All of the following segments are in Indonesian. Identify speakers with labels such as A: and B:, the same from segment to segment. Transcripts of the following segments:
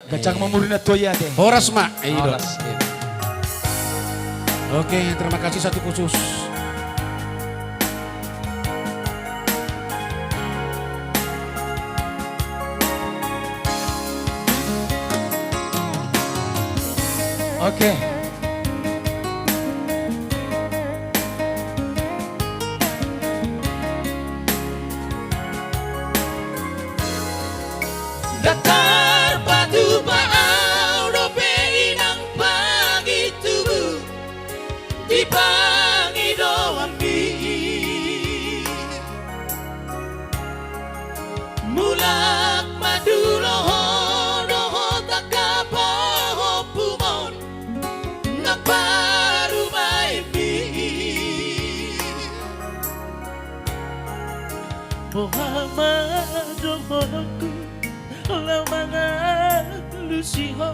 A: Kacang memurina toya deh.
B: Horas mak.
A: Horas.
B: Oke, terima kasih satu khusus.
A: Oke.
C: Datar batu baau dope inang pagi tubuh di pangi doambi mulak madu loho doho takapoho pumon naparu maimbi
D: Muhammad dohoku lau mga lusiho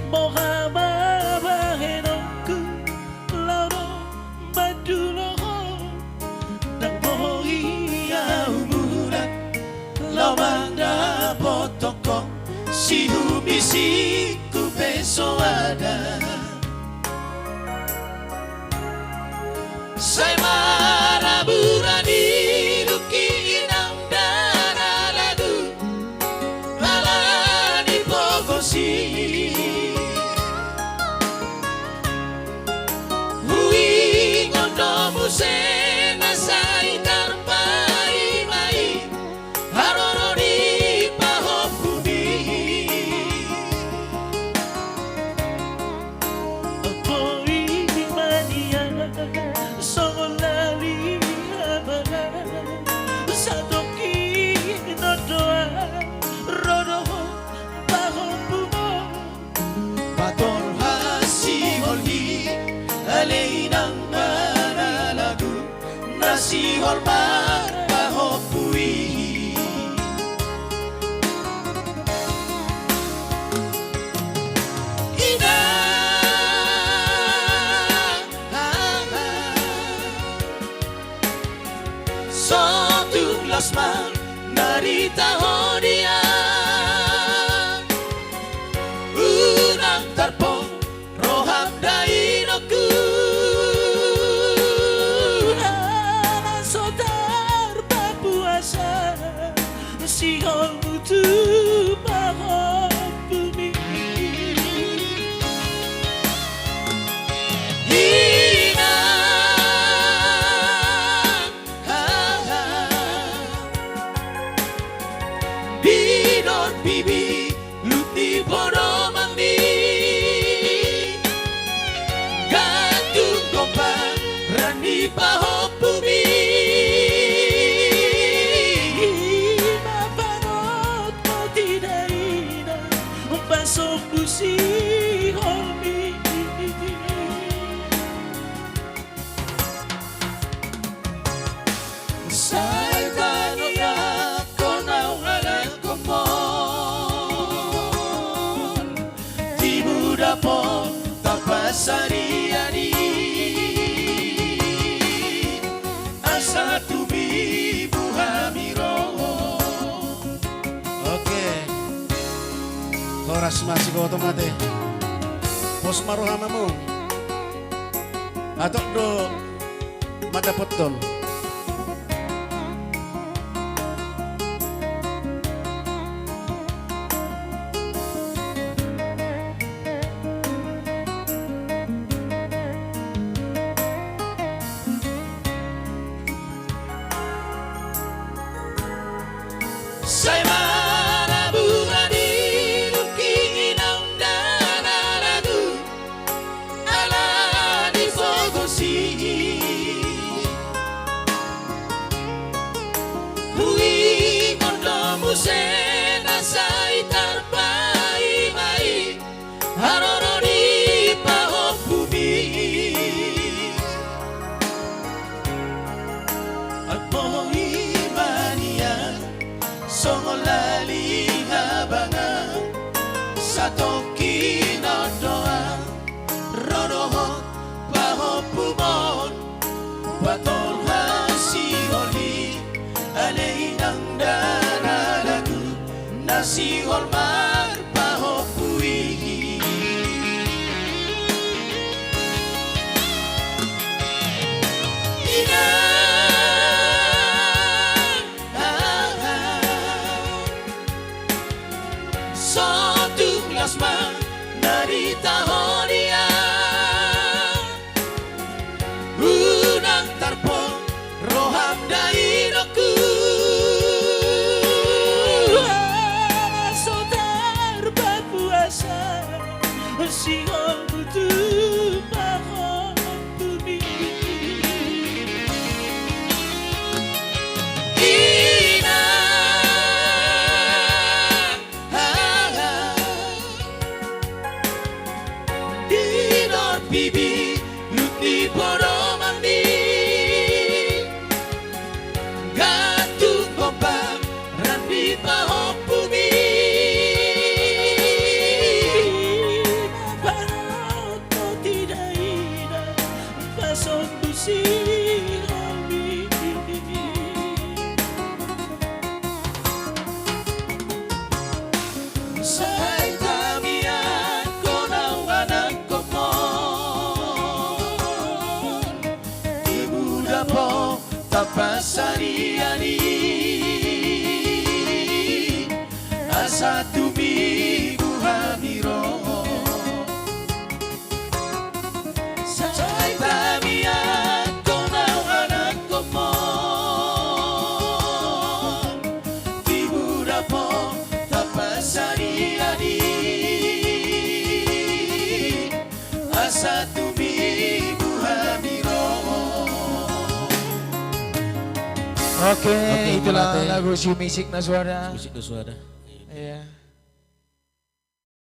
D: Muhammad bahenongku lau do maduloho
C: nang mohi au mulat lau manda potokong si humisi ku beso ada saya maraburani luki inang dana lagu alani pogosi hui ngondo musena saitar pai mai haroroni pahopumi
D: Apoi mania songolali abana Sadoki no doa rodoho pahopumo
C: Bator hasi holhi aleinang manalagu nasi holmar pahopui ina sotung lasman narita hodia unang tarpong roham dainoku
D: Sodar papuasa Sihol mutu pahopumi
C: hina bidot bibi luti podo mangdi gantung kompak rani pahopumi
D: Mapanot mo tinaina Pasok busi homi
C: Sai kanya konau ngalan komon di muda pon tapasariani asa tubi buhamiro
B: Oke. Horas masih kau tomate. Bos maruhamamu. Atok do mata potol.
C: Saya maraburani luki inang dana lagu ala di fogosi hui kondo musena saitar pai mai haroroni pahopumi Apoi mania songolali habangan satoki no doa rodoho pahopumon patol hasi holi aleinang dana lagu nasi holmar paho Satu lasma narita horia Unang tarpo roham dainoku
D: Saudara berpuasa Sihol butuh mahal bumi
C: Ina Dinor bibi Luti poro mandi Gatung kompa Rambi pahok bumi
D: Parot mo tidak ina Pasok busi kami
C: Say kamian konawanan ko mo Ibu dapo tapasariani Asa tumigu hamiro Say kamian konawanan ko mo Ibu dapo tapasariani Asa tumigu hamiro
A: Oke,
B: Oke,
A: itulah
B: Melate.
A: lagu si Misik na Suara.
B: Musik suara.
A: Iya.